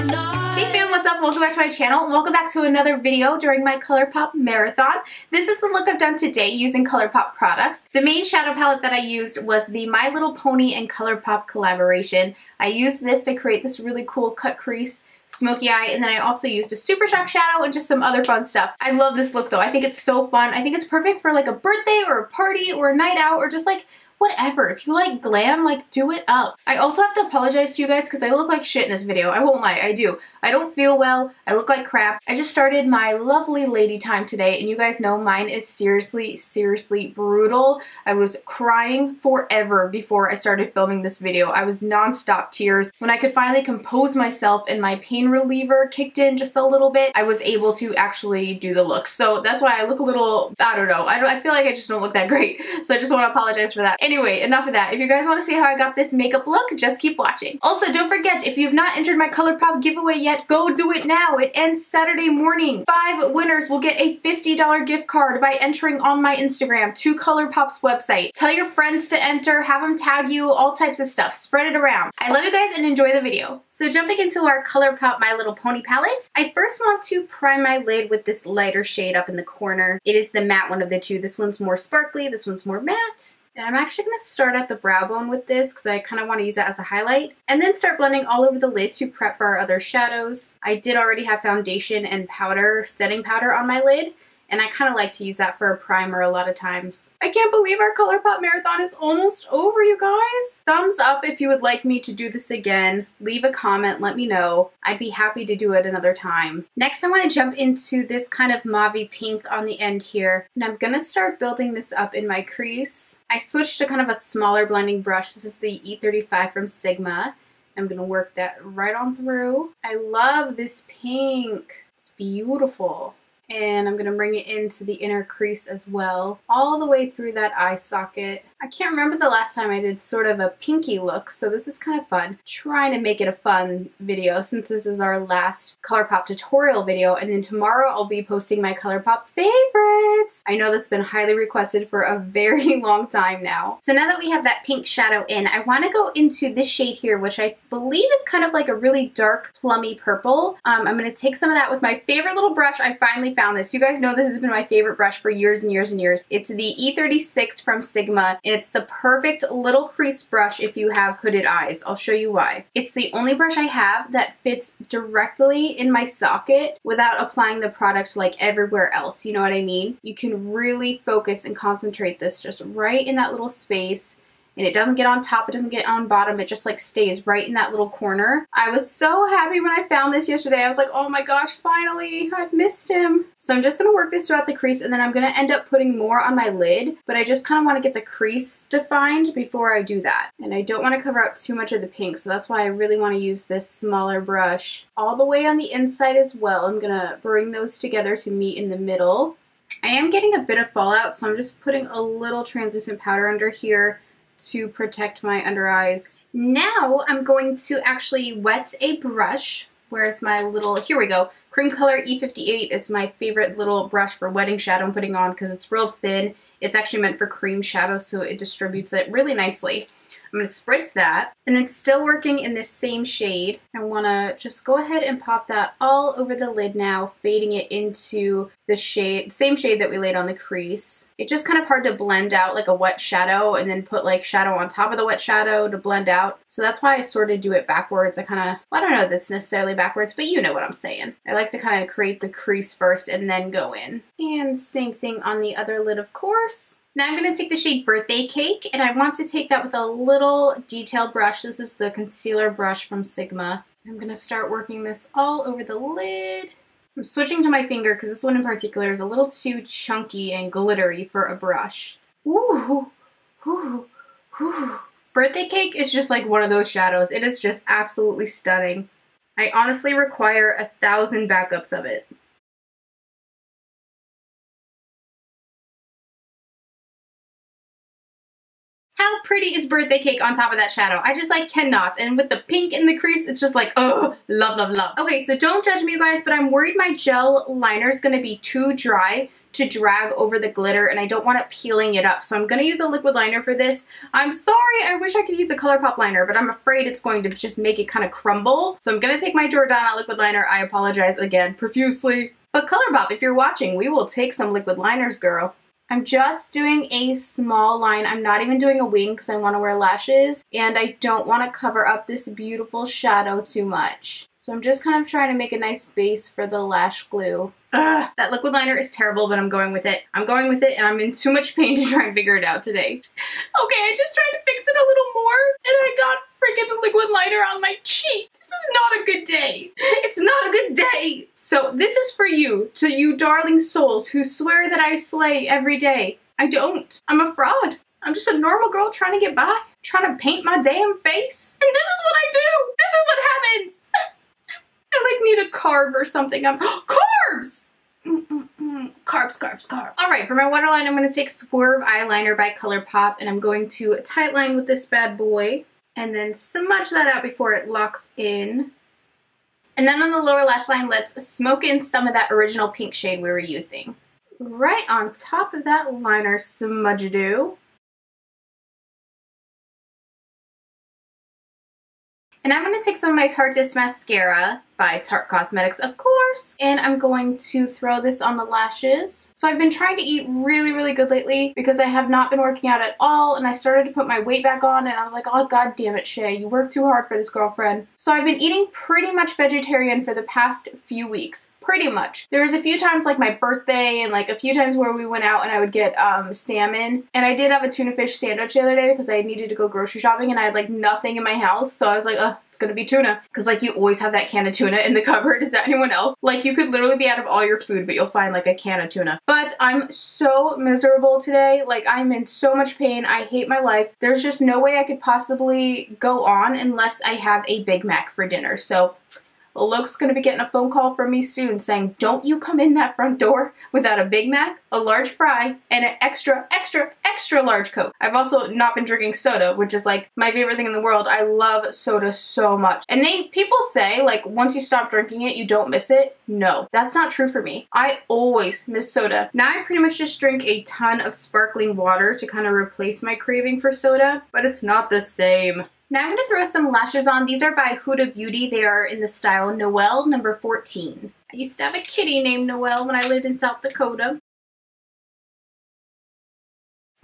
Hey fam, what's up? Welcome back to my channel. Welcome back to another video during my ColourPop marathon. This is the look I've done today using ColourPop products. The main shadow palette that I used was the My Little Pony and ColourPop collaboration. I used this to create this really cool cut crease smoky eye, and then I also used a Super Shock shadow and just some other fun stuff. I love this look though. I think it's so fun. I think it's perfect for like a birthday or a party or a night out or just like whatever. If you like glam, like do it up. I also have to apologize to you guys because I look like shit in this video. I won't lie, I do. I don't feel well. I look like crap. I just started my lovely lady time today, and you guys know mine is seriously, seriously brutal. I was crying forever before I started filming this video. I was non-stop tears. When I could finally compose myself and my pain reliever kicked in just a little bit, I was able to actually do the look. So that's why I look a little, I don't know. I feel like I just don't look that great. So I just want to apologize for that. Anyway, enough of that. If you guys want to see how I got this makeup look, just keep watching. Also, don't forget, if you've not entered my ColourPop giveaway yet, go do it now. It ends Saturday morning. 5 winners will get a $50 gift card by entering on my Instagram to ColourPop's website. Tell your friends to enter, have them tag you, all types of stuff. Spread it around. I love you guys and enjoy the video. So jumping into our ColourPop My Little Pony palette, I first want to prime my lid with this lighter shade up in the corner. It is the matte one of the two. This one's more sparkly, this one's more matte. And I'm actually going to start at the brow bone with this because I kind of want to use that as a highlight. And then start blending all over the lid to prep for our other shadows. I did already have foundation and powder, setting powder on my lid. And I kind of like to use that for a primer a lot of times. I can't believe our ColourPop marathon is almost over, you guys. Thumbs up if you would like me to do this again. Leave a comment, let me know. I'd be happy to do it another time. Next, I want to jump into this kind of mauve-y pink on the end here. And I'm going to start building this up in my crease. I switched to kind of a smaller blending brush. This is the E35 from Sigma. I'm going to work that right on through. I love this pink. It's beautiful. And I'm going to bring it into the inner crease as well, all the way through that eye socket. I can't remember the last time I did sort of a pinky look, so this is kind of fun. Trying to make it a fun video since this is our last ColourPop tutorial video, and then tomorrow I'll be posting my ColourPop favorites. I know that's been highly requested for a very long time now. So now that we have that pink shadow in, I want to go into this shade here, which I believe is kind of like a really dark plummy purple. I'm going to take some of that with my favorite little brush. I finally found this. You guys know this has been my favorite brush for years and years and years. It's the E36 from Sigma. It's the perfect little crease brush if you have hooded eyes. I'll show you why. It's the only brush I have that fits directly in my socket without applying the product like everywhere else. You know what I mean? You can really focus and concentrate this just right in that little space. And it doesn't get on top, it doesn't get on bottom, it just like stays right in that little corner. I was so happy when I found this yesterday. I was like, oh my gosh, finally, I've missed him. So I'm just gonna work this throughout the crease, and then I'm gonna end up putting more on my lid, but I just kind of want to get the crease defined before I do that. And I don't want to cover up too much of the pink, so that's why I really want to use this smaller brush all the way on the inside as well. I'm gonna bring those together to meet in the middle. I am getting a bit of fallout, so I'm just putting a little translucent powder under here to protect my under eyes. Now I'm going to actually wet a brush. Where's my little, here we go. Cream Color E58 is my favorite little brush for wetting shadow and putting on because it's real thin. It's actually meant for cream shadow, so it distributes it really nicely. I'm going to spritz that, and then still working in this same shade, I want to just go ahead and pop that all over the lid now, fading it into the shade, same shade that we laid on the crease. It's just kind of hard to blend out like a wet shadow and then put like shadow on top of the wet shadow to blend out. So that's why I sort of do it backwards. I kind of, well, I don't know if that's necessarily backwards, but you know what I'm saying. I like to kind of create the crease first and then go in. And same thing on the other lid, of course. Now I'm going to take the shade Birthday Cake, and I want to take that with a little detail brush. This is the concealer brush from Sigma. I'm going to start working this all over the lid. I'm switching to my finger because this one in particular is a little too chunky and glittery for a brush. Ooh, ooh, ooh. Birthday Cake is just like one of those shadows. It is just absolutely stunning. I honestly require 1,000 backups of it. How pretty is Birthday Cake on top of that shadow? I just like cannot. And with the pink in the crease, it's just like, oh, love, love, love. Okay, so don't judge me, you guys, but I'm worried my gel liner is going to be too dry to drag over the glitter and I don't want it peeling it up. So I'm going to use a liquid liner for this. I'm sorry, I wish I could use a ColourPop liner, but I'm afraid it's going to just make it kind of crumble. So I'm going to take my Jordana liquid liner. I apologize again profusely. But ColourPop, if you're watching, we will take some liquid liners, girl. I'm just doing a small line. I'm not even doing a wing because I want to wear lashes and I don't want to cover up this beautiful shadow too much. So I'm just kind of trying to make a nice base for the lash glue. Ugh, that liquid liner is terrible, but I'm going with it. I'm going with it and I'm in too much pain to try and figure it out today. Okay, I just tried to fix it a little more and I got freaking liquid liner on my cheek. This is not a good day. It's not a good day. So this is for you, to you darling souls who swear that I slay every day. I don't. I'm a fraud. I'm just a normal girl trying to get by, trying to paint my damn face. And this is what I do. This is what happens. I like need a carb or something. Carbs! Carbs, carbs, carbs. Alright, for my waterline, I'm going to take Swerve Eyeliner by ColourPop, and I'm going to tight line with this bad boy, and then smudge that out before it locks in. And then on the lower lash line, let's smoke in some of that original pink shade we were using. Right on top of that liner smudge-a-doo. And I'm going to take some of my Tarteist Mascara by Tarte Cosmetics, of course, and I'm going to throw this on the lashes. So I've been trying to eat really, really good lately because I have not been working out at all, and I started to put my weight back on, and I was like, oh, god damn it, Shay, you work too hard for this, girlfriend. So I've been eating pretty much vegetarian for the past few weeks. Pretty much. There was a few times like my birthday and like a few times where we went out and I would get salmon, and I did have a tuna fish sandwich the other day because I needed to go grocery shopping and I had like nothing in my house, so I was like, oh, it's gonna be tuna, because like you always have that can of tuna in the cupboard. Is that anyone else? Like you could literally be out of all your food but you'll find like a can of tuna. But I'm so miserable today. Like I'm in so much pain. I hate my life. There's just no way I could possibly go on unless I have a Big Mac for dinner. So Luke's gonna be getting a phone call from me soon saying, don't you come in that front door without a Big Mac, a large fry, and an extra, extra, extra large Coke. I've also not been drinking soda, which is like my favorite thing in the world. I love soda so much. And people say like once you stop drinking it, you don't miss it. No, that's not true for me. I always miss soda. Now I pretty much just drink a ton of sparkling water to kind of replace my craving for soda, but it's not the same. Now I'm going to throw some lashes on. These are by Huda Beauty. They are in the style Noelle number 14. I used to have a kitty named Noelle when I lived in South Dakota.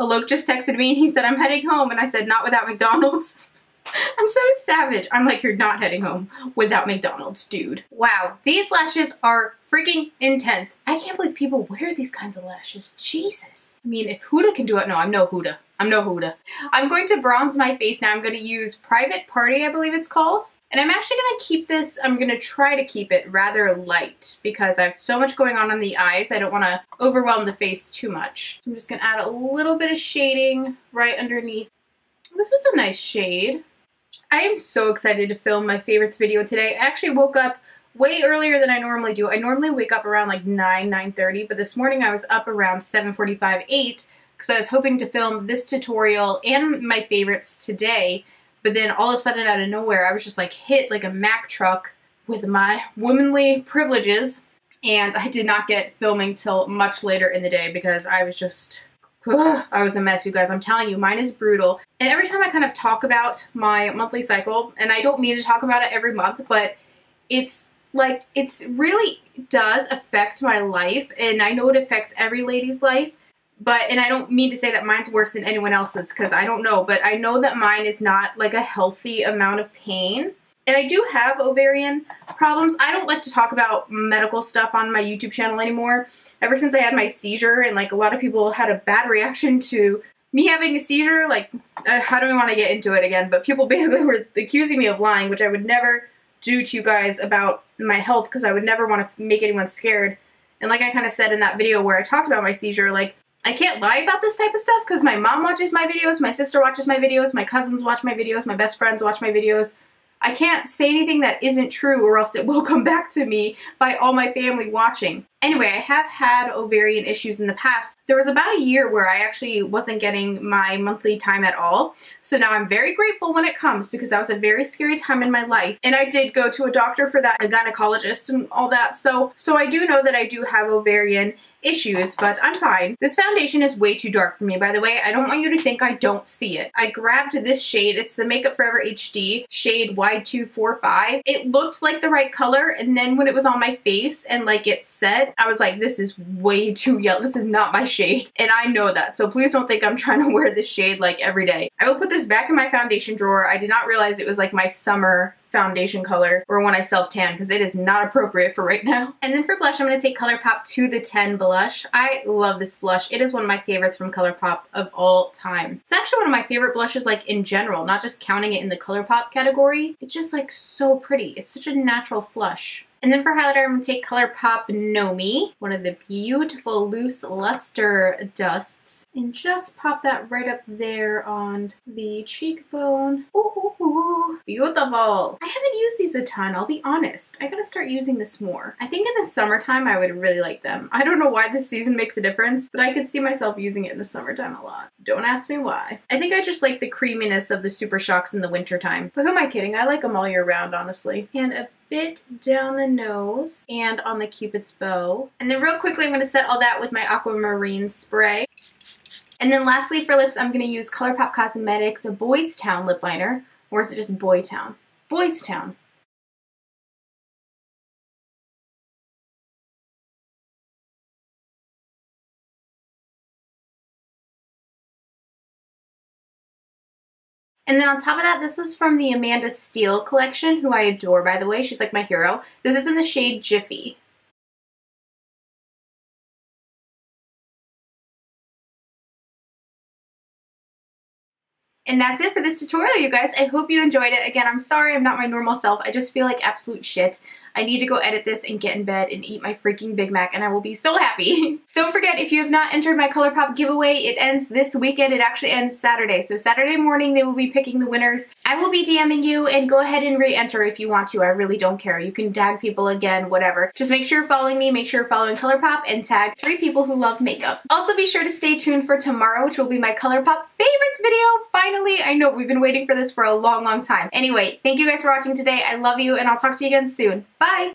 Alok just texted me and he said, I'm heading home. And I said, not without McDonald's. I'm so savage. I'm like, you're not heading home without McDonald's, dude. Wow, these lashes are freaking intense. I can't believe people wear these kinds of lashes. Jesus. I mean, if Huda can do it, no, I'm no Huda. I'm no Huda. I'm going to bronze my face now. I'm going to use Private Party, I believe it's called. And I'm actually going to keep this, I'm going to try to keep it rather light because I have so much going on the eyes. I don't want to overwhelm the face too much. So I'm just going to add a little bit of shading right underneath. This is a nice shade. I am so excited to film my favorites video today. I actually woke up way earlier than I normally do. I normally wake up around like 9:30, but this morning I was up around 7:45, 8, because I was hoping to film this tutorial and my favorites today, but then all of a sudden out of nowhere I was just like hit like a Mack truck with my womanly privileges, and I did not get filming till much later in the day because I was just... I was a mess, you guys. I'm telling you, mine is brutal. And every time I kind of talk about my monthly cycle, and I don't mean to talk about it every month, but it's like, it's really does affect my life, and I know it affects every lady's life, and I don't mean to say that mine's worse than anyone else's, because I don't know, but I know that mine is not like a healthy amount of pain. And I do have ovarian problems. I don't like to talk about medical stuff on my YouTube channel anymore. Ever since I had my seizure, and like a lot of people had a bad reaction to me having a seizure, like how do I want to get into it again? But people basically were accusing me of lying, which I would never do to you guys about my health because I would never want to make anyone scared. And like I kind of said in that video where I talked about my seizure, like I can't lie about this type of stuff because my mom watches my videos, my sister watches my videos, my cousins watch my videos, my best friends watch my videos. I can't say anything that isn't true or else it will come back to me by all my family watching. Anyway, I have had ovarian issues in the past. There was about a year where I actually wasn't getting my monthly time at all. So now I'm very grateful when it comes because that was a very scary time in my life. And I did go to a doctor for that, a gynecologist and all that. So I do know that I do have ovarian issues, but I'm fine. This foundation is way too dark for me, by the way. I don't want you to think I don't see it. I grabbed this shade. It's the Makeup Forever HD shade Y245. It looked like the right color, and then when it was on my face and like it set, I was like, this is way too yellow. This is not my shade, and I know that. So please don't think I'm trying to wear this shade like every day. I will put this back in my foundation drawer. I did not realize it was like my summer foundation color or when I self-tan because it is not appropriate for right now. And then for blush, I'm going to take ColourPop 2the10 blush. I love this blush. It is one of my favorites from ColourPop of all time. It's actually one of my favorite blushes like in general, not just counting it in the ColourPop category. It's just like so pretty. It's such a natural flush. And then for highlighter, I'm going to take ColourPop Nomi, one of the beautiful loose luster dusts, and just pop that right up there on the cheekbone. Ooh, beautiful. I haven't used these a ton, I'll be honest. I gotta start using this more. I think in the summertime I would really like them. I don't know why this season makes a difference, but I could see myself using it in the summertime a lot. Don't ask me why. I think I just like the creaminess of the Super Shocks in the wintertime. But who am I kidding? I like them all year round, honestly. And a bit down the nose and on the Cupid's bow. And then real quickly, I'm going to set all that with my Aquamarine spray. And then lastly for lips, I'm going to use ColourPop Cosmetics Boys Town lip liner. Or is it just Boy Town? Boys Town. And then on top of that, this is from the Amanda Steele collection, who I adore, by the way. She's like my hero. This is in the shade Jiffy. And that's it for this tutorial, you guys. I hope you enjoyed it. Again, I'm sorry I'm not my normal self. I just feel like absolute shit. I need to go edit this and get in bed and eat my freaking Big Mac, and I will be so happy. Don't forget, if you have not entered my ColourPop giveaway, it ends this weekend. It actually ends Saturday. So Saturday morning, they will be picking the winners. I will be DMing you, and go ahead and re-enter if you want to. I really don't care. You can tag people again, whatever. Just make sure you're following me, make sure you're following ColourPop, and tag 3 people who love makeup. Also, be sure to stay tuned for tomorrow, which will be my ColourPop favorites video. Finally, I know we've been waiting for this for a long, long time. Anyway, thank you guys for watching today. I love you, and I'll talk to you again soon. Bye!